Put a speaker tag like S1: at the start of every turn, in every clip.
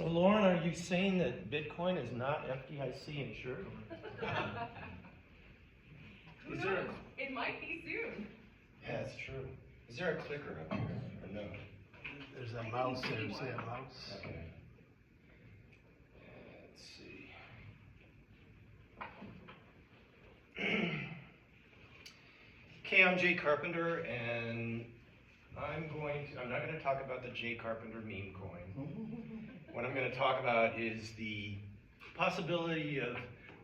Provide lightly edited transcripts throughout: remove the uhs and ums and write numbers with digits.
S1: So Lauren, are you saying that Bitcoin is not FDIC insured?
S2: Who knows? It might be soon.
S1: Yeah, that's true. Is there a clicker up here or no?
S3: There's a mouse there. See a mouse?
S1: Okay. Let's see. Okay, I'm Jay Carpenter, and I'm not going to talk about the Jay Carpenter meme coin. What I'm going to talk about is the possibility of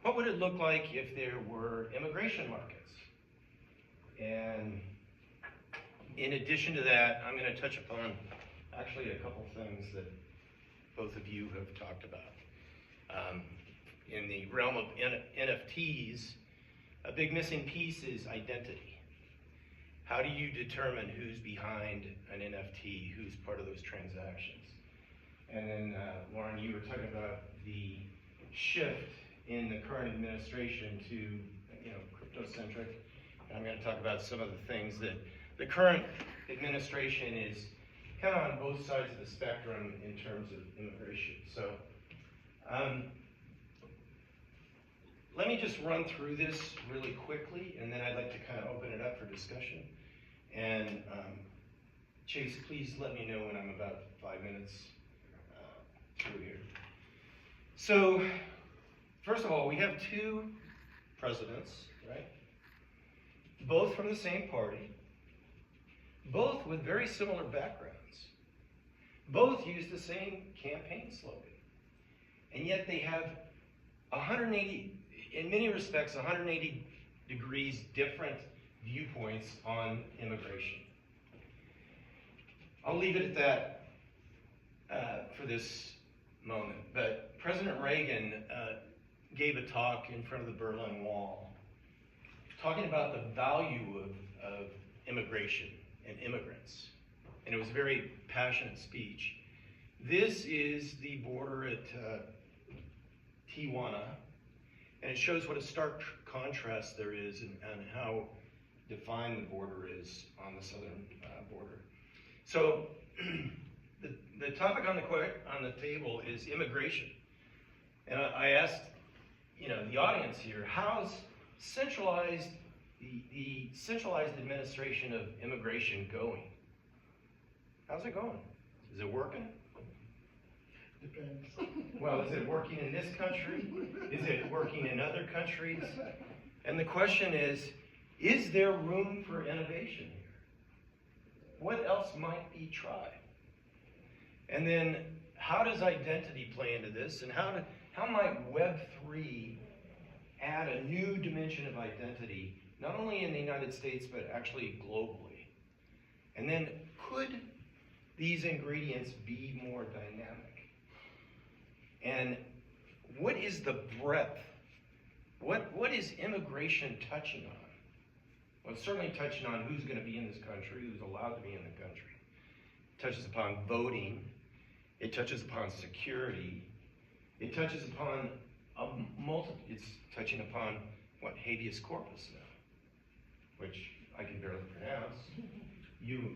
S1: what would it look like if there were immigration markets. And in addition to that, I'm going to touch upon actually a couple things that both of you have talked about. In the realm of NFTs, a big missing piece is identity. How do you determine who's behind an NFT, who's part of those transactions? And then, Lauren, you were talking about the shift in the current administration to, crypto-centric. I'm going to talk about some of the things that the current administration is kind of on both sides of the spectrum in terms of immigration. So, let me just run through this really quickly, and then I'd like to kind of open it up for discussion. And Chase, please let me know when I'm about 5 minutes through here. So, first of all, we have two presidents, right? Both from the same party, both with very similar backgrounds, both use the same campaign slogan, and yet they have 180, in many respects, 180 degrees different viewpoints on immigration. I'll leave it at that for this moment, but President Reagan gave a talk in front of the Berlin Wall, talking about the value of immigration and immigrants, and it was a very passionate speech. This is the border at Tijuana, and it shows what a stark contrast there is and how defined the border is on the southern border. So the topic on the table is immigration. And I asked, the audience here, how's centralized the centralized administration of immigration going? How's it going? Is it working?
S3: Depends.
S1: Well, is it working in this country? Is it working in other countries? And the question is there room for innovation here? What else might be tried? And then, how does identity play into this? And how might Web3 add a new dimension of identity, not only in the United States, but actually globally? And then, could these ingredients be more dynamic? And what is the breadth? What is immigration touching on? Well, it's certainly touching on who's going to be in this country, who's allowed to be in the country. It touches upon voting. It touches upon security. It touches upon it's touching upon habeas corpus now, which I can barely pronounce. You,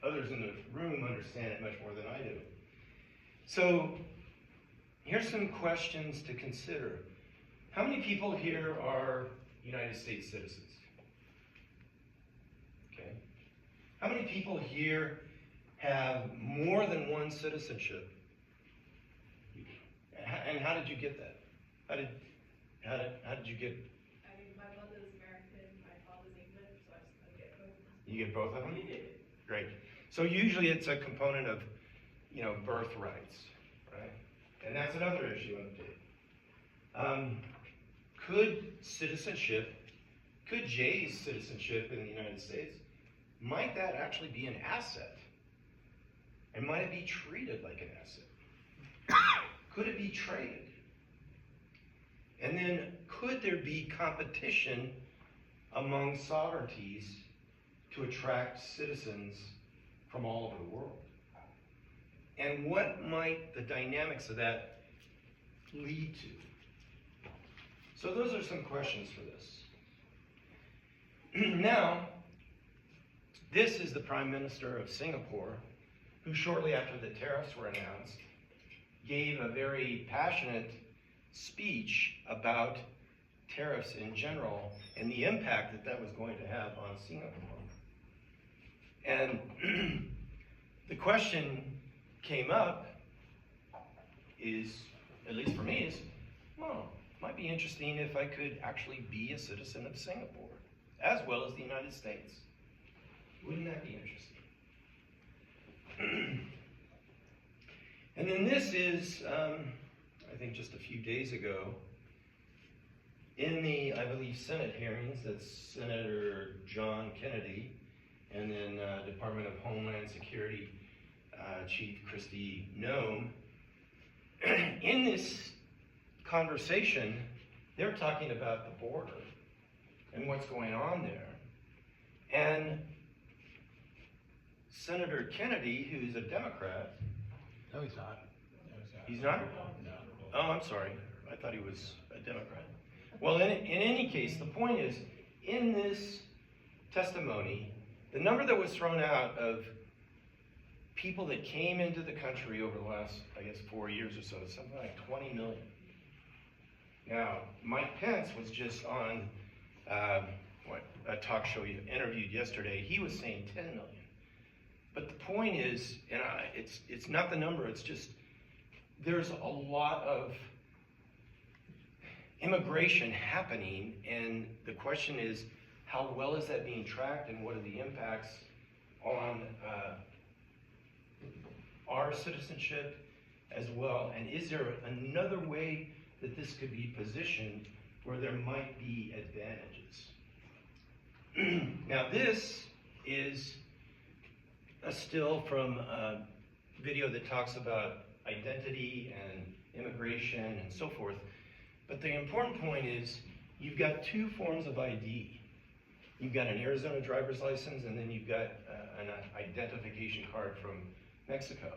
S1: others in the room, understand it much more than I do. So, here's some questions to consider. How many people here are United States citizens? Okay. How many people here have more than one citizenship? And how did you get that? How did you get?
S2: I mean, my mother's American, my father's English, so I get both.
S1: You get both of them? Great. So usually it's a component of, birth rights, right? And that's another issue on the table. Could Jay's citizenship in the United States, might that actually be an asset? And might it be treated like an asset? Could it be traded? And then, could there be competition among sovereignties to attract citizens from all over the world? And what might the dynamics of that lead to? So those are some questions for this. Now, this is the Prime Minister of Singapore, who shortly after the tariffs were announced, gave a very passionate speech about tariffs in general and the impact that that was going to have on Singapore. And the question came up is, at least for me, is, well, it might be interesting if I could actually be a citizen of Singapore, as well as the United States. Wouldn't that be interesting? And then this is, I think just a few days ago, in the, I believe, Senate hearings, that's Senator John Kennedy, and then Department of Homeland Security Chief Kristi Noem. In this conversation, they're talking about the border and what's going on there. And Senator Kennedy, who's a Democrat.
S3: No, he's not.
S1: He's not?
S3: No.
S1: Oh, I'm sorry. I thought he was a Democrat. Well, in any case, the point is, in this testimony, the number that was thrown out of people that came into the country over the last, I guess, 4 years or so, something like 20 million. Now, Mike Pence was just on a talk show he interviewed yesterday. He was saying 10 million. But the point is, and it's not the number, it's just there's a lot of immigration happening, and the question is, how well is that being tracked, and what are the impacts on our citizenship as well? And is there another way that this could be positioned where there might be advantages? Now, this is a still from a video that talks about identity and immigration and so forth. But the important point is you've got two forms of ID. You've got an Arizona driver's license, and then you've got an identification card from Mexico.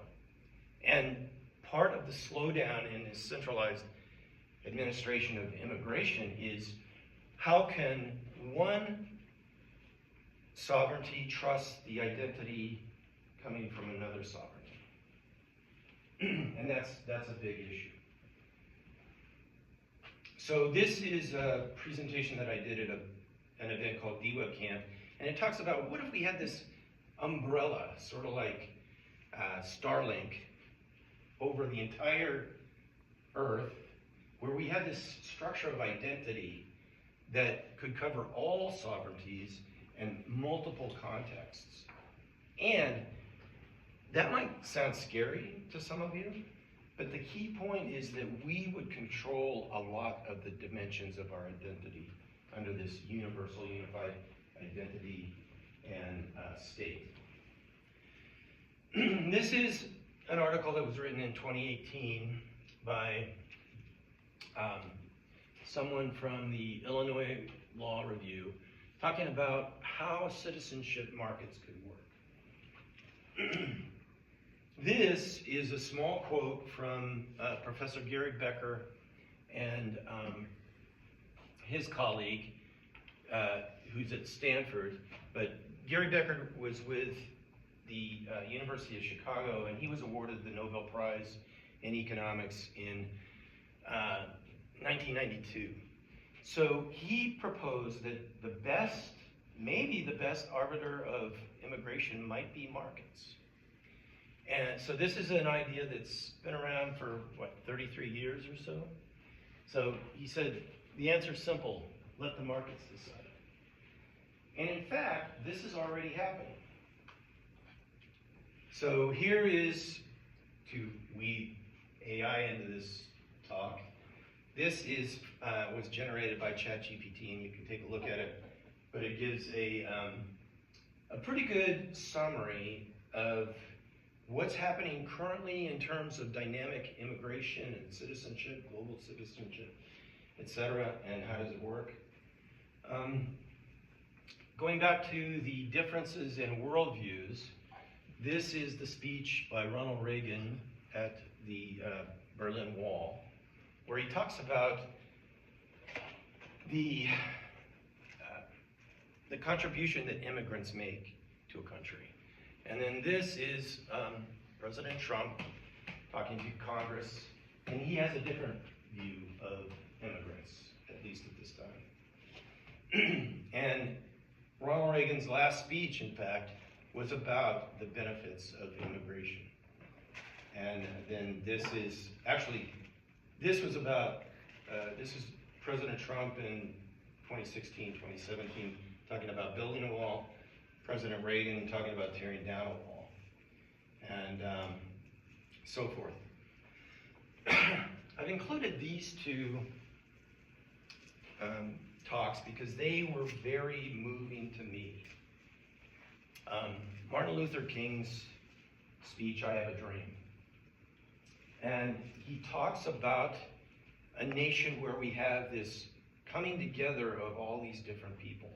S1: And part of the slowdown in this centralized administration of immigration is how can one sovereignty trust the identity coming from another sovereignty? And that's a big issue. So this is a presentation that I did at an event called DWeb Camp, and it talks about what if we had this umbrella, sort of like Starlink, over the entire Earth, where we had this structure of identity that could cover all sovereignties and multiple contexts. And that might sound scary to some of you, but the key point is that we would control a lot of the dimensions of our identity under this universal, unified identity and state. This is an article that was written in 2018 by someone from the Illinois Law Review, talking about how citizenship markets could work. This is a small quote from Professor Gary Becker and his colleague, who's at Stanford. But Gary Becker was with the University of Chicago, and he was awarded the Nobel Prize in Economics in 1992. So he proposed that the best, maybe the best arbiter of immigration might be markets. And so this is an idea that's been around for, 33 years or so? So he said, the answer's simple, let the markets decide. And in fact, this is already happening. So here is, to weed AI into this talk, this is was generated by ChatGPT, and you can take a look at it, but it gives a pretty good summary of what's happening currently in terms of dynamic immigration and citizenship, global citizenship, etc., and how does it work. Going back to the differences in worldviews, this is the speech by Ronald Reagan at the Berlin Wall, where he talks about the contribution that immigrants make to a country. And then this is President Trump talking to Congress, and he has a different view of immigrants, at least at this time. And Ronald Reagan's last speech, in fact, was about the benefits of immigration. And then this was about, this is President Trump in 2016, 2017, talking about building a wall. President Reagan talking about tearing down a wall. And so forth. I've included these two talks because they were very moving to me. Martin Luther King's speech, I Have a Dream. And he talks about a nation where we have this coming together of all these different people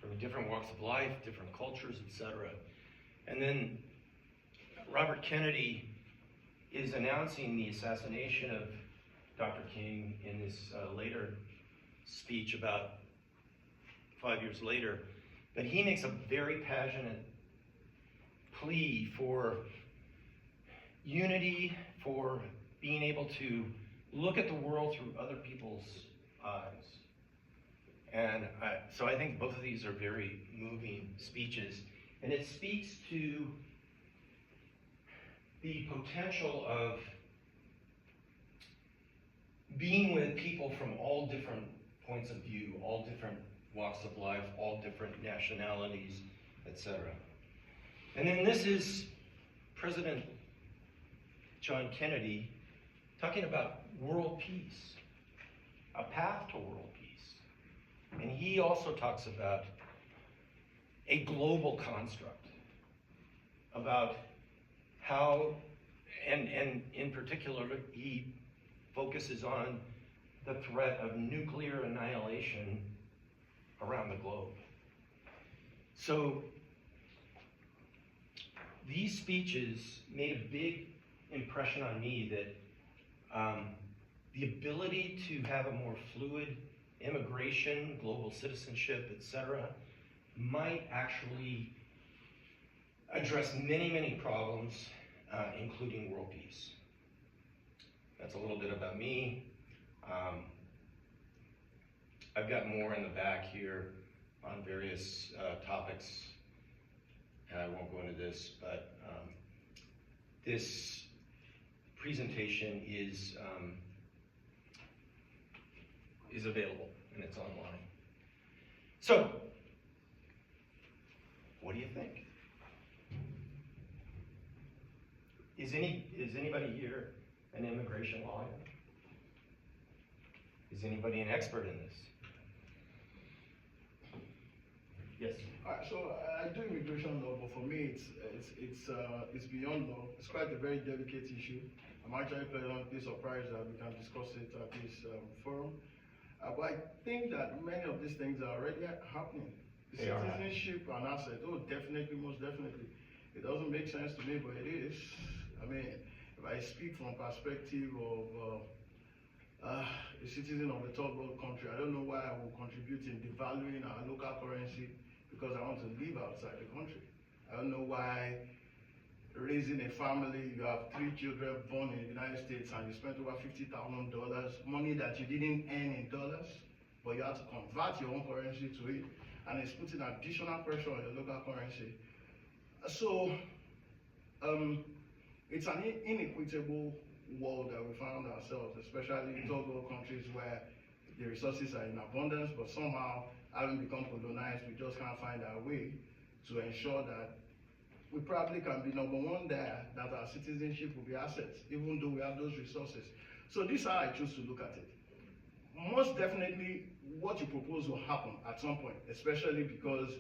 S1: from different walks of life, different cultures, etc. And then Robert Kennedy is announcing the assassination of Dr. King in this later speech about 5 years later. But he makes a very passionate plea for unity, for being able to look at the world through other people's eyes. And so I think both of these are very moving speeches. And it speaks to the potential of being with people from all different points of view, all different walks of life, all different nationalities, etc. And then this is President John Kennedy talking about world peace, a path to world peace. And he also talks about a global construct, about how, and in particular, he focuses on the threat of nuclear annihilation around the globe. So these speeches made a big impression on me that the ability to have a more fluid immigration, global citizenship, etc., might actually address many, many problems, including world peace. That's a little bit about me. I've got more in the back here on various topics, and I won't go into this, but this presentation is available, and it's online. So, what do you think? Is anybody here an immigration lawyer? Is anybody an expert in this? Yes.
S3: So I do immigration law, but for me it's beyond law. It's quite a very delicate issue. I'm actually pleasantly surprised that we can discuss it at this forum. But I think that many of these things are already happening.
S1: They are.
S3: Citizenship and asset, oh, definitely, most definitely. It doesn't make sense to me, but it is. I mean, if I speak from perspective of a citizen of a third world country, I don't know why I will contribute in devaluing our local currency because I want to live outside the country. I don't know why raising a family, you have 3 children born in the United States and you spent over $50,000, money that you didn't earn in dollars, but you have to convert your own currency to it, and it's putting additional pressure on your local currency. So it's an inequitable world that we found ourselves, especially in third world countries where the resources are in abundance, but somehow, having become colonized, we just can't find our way to ensure that we probably can be number one there, that our citizenship will be assets, even though we have those resources. So this is how I choose to look at it. Most definitely, what you propose will happen at some point, especially because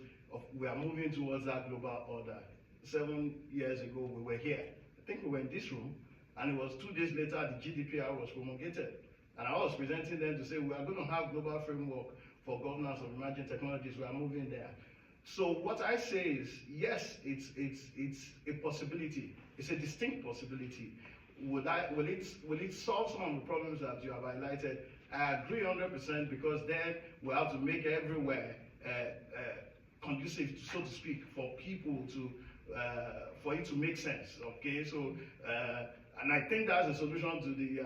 S3: we are moving towards that global order. 7 years ago, we were here. I think we were in this room, and it was 2 days later, the GDPR was promulgated. And I was presenting them to say, we are going to have global framework for governance of emerging technologies. We are moving there. So what I say is, yes, it's a possibility. It's a distinct possibility. Will it solve some of the problems that you have highlighted? I agree 100%, because then we have to make everywhere conducive, so to speak, for people to, for it to make sense. Okay, so And I think that's the solution to the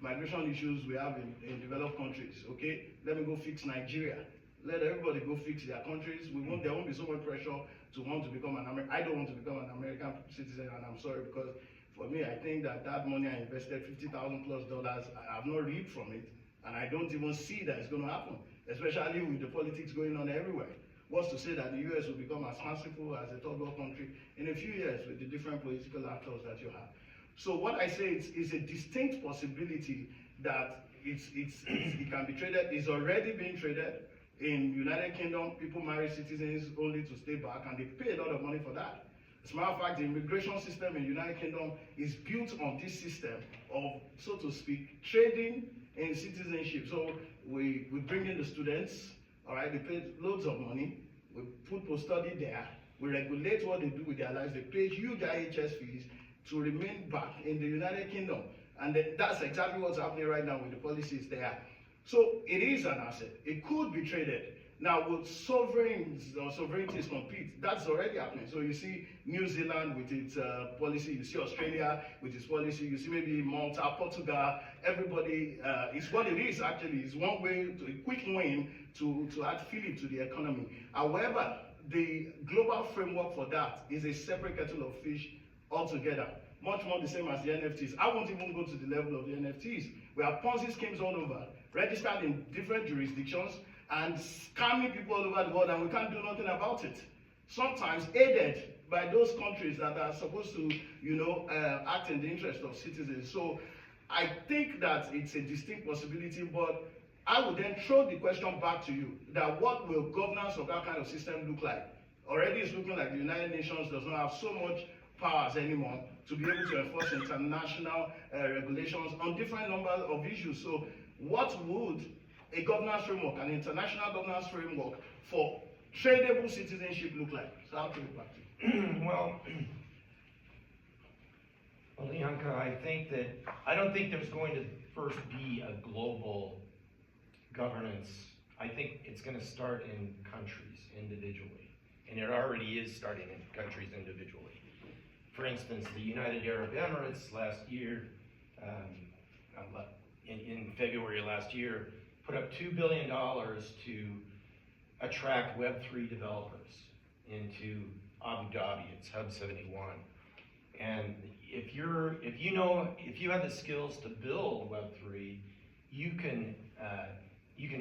S3: migration issues we have in developed countries, okay? Let me go fix Nigeria. Let everybody go fix their countries. There won't be so much pressure to want to become an American. I don't want to become an American citizen, and I'm sorry, because for me, I think that money I invested, $50,000+, I have not reaped from it, and I don't even see that it's going to happen, especially with the politics going on everywhere. What's to say that the US will become as fanciful as a third world country in a few years with the different political actors that you have? So what I say is a distinct possibility that it can be traded. It's already being traded. In United Kingdom, people marry citizens only to stay back, and they pay a lot of money for that. As a matter of fact, the immigration system in the United Kingdom is built on this system of, so to speak, trading in citizenship. So we bring in the students, all right, they pay loads of money, we put post-study there, we regulate what they do with their lives, they pay huge IHS fees to remain back in the United Kingdom. And that's exactly what's happening right now with the policies there. So it is an asset. It could be traded. Now, will sovereigns or sovereignties compete? That's already happening. So you see New Zealand with its policy, you see Australia with its policy, you see maybe Malta, Portugal, everybody, it's what it is actually. It's one way, a quick win to add fillip to the economy. However, the global framework for that is a separate kettle of fish altogether. Much more the same as the NFTs. I won't even go to the level of the NFTs. We have Ponzi schemes all over, registered in different jurisdictions, and scamming people all over the world, and we can't do nothing about it. Sometimes aided by those countries that are supposed to, act in the interest of citizens. So I think that it's a distinct possibility, but I would then throw the question back to you, that what will governance of that kind of system look like? Already it's looking like the United Nations does not have so much powers anymore to be able to enforce international regulations on different numbers of issues. So what would a governance framework, an international governance framework for tradable citizenship look like? So I'll give it back to you.
S1: Well, Leonka, I don't think there's going to first be a global governance. I think it's going to start in countries individually, and it already is starting in countries individually. For instance, the United Arab Emirates last year, in February last year, put up $2 billion to attract Web3 developers into Abu Dhabi. It's Hub 71. And if you have the skills to build Web3, you can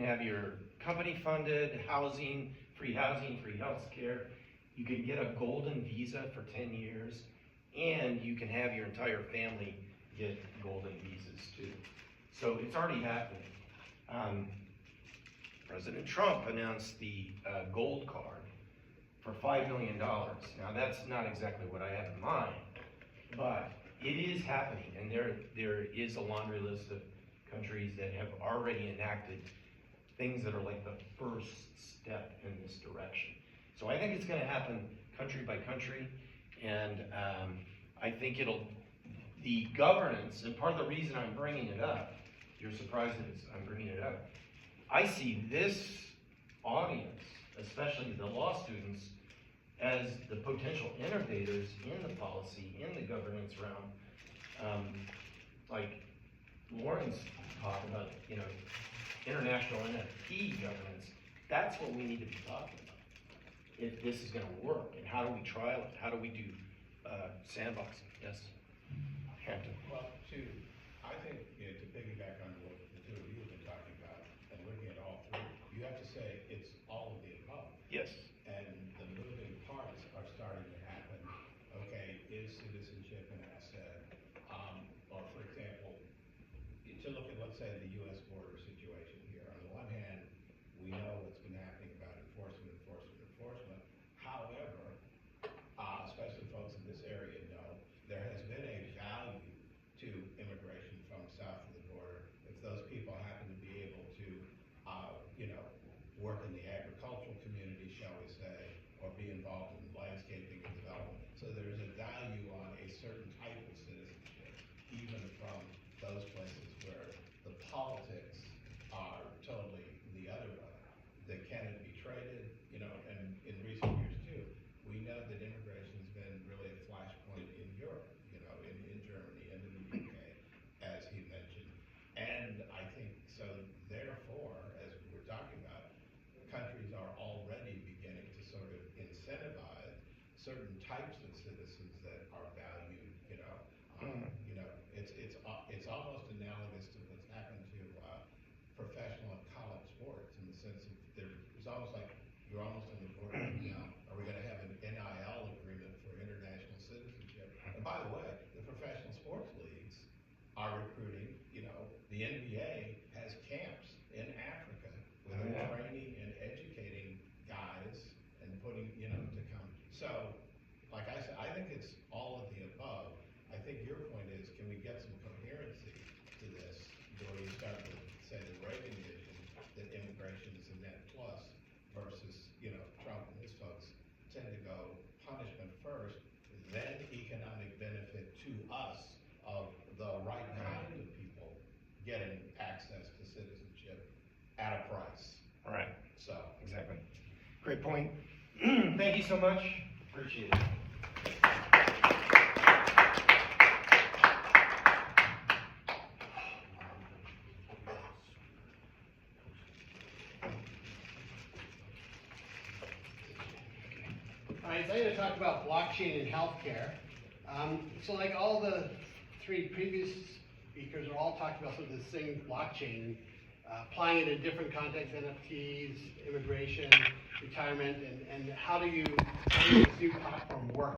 S1: have your company funded, free housing, free health care. You can get a golden visa for 10 years, and you can have your entire family get golden visas too. So it's already happening. President Trump announced the gold card for $5 million. Now that's not exactly what I have in mind, but it is happening, and there is a laundry list of countries that have already enacted things that are like the first step in this direction. So I think it's going to happen country by country, and I think the governance, and part of the reason I'm bringing it up, you're surprised that I'm bringing it up, I see this audience, especially the law students, as the potential innovators in the policy, in the governance realm. Like Lauren's talk about, international NFT governance. That's what we need to be talking about. If this is going to work, and how do we trial it? How do we do sandboxing? Yes, Hampton.
S4: Well, I think to piggyback on what the two of you have been talking about, and looking at all three, you have to say it's all of the above.
S1: Yes.
S4: And the moving parts are starting to happen. Okay, is citizenship an asset? Or for example, to look at, let's say, the U.S. border situation here. On the one hand, we know what's been happening about enforcement. However, especially folks in this area know, there has been a value to immigration from south of the border. If those people happen to be able to, work in the agricultural community, shall we say, or be involved in landscaping and development. So there's a value on a certain type of citizenship, even from those places where the politics are totally the other way. That can it be traded? And in recent years too, we know that immigration has been really a flashpoint in Europe, in Germany and in the certain types of citizens that are valued, it's almost analogous to what's happened to professional and college sports in the sense of it's almost like you're almost on the border of, are we going to have an NIL agreement for international citizenship? And by the way, the professional sports leagues are recruiting, the NBA has camps in Africa where they're training and educating guys and putting, to come. So, like I said, I think it's all of the above. I think your point is, can we get some coherency to this, where you start to say the Reagan vision, that immigration is a net plus, versus, Trump and his folks tend to go punishment first, then economic benefit to us of the right kind of people getting access to citizenship at a price.
S1: Right.
S4: So.
S1: Exactly. Great point. Thank you so much. Appreciate it.
S5: All right, so I'm going to talk about blockchain in healthcare. So like all the three previous speakers are all talking about sort of this thing, blockchain, applying it in different contexts, NFTs, immigration, retirement, and how do you, how does this new platform work?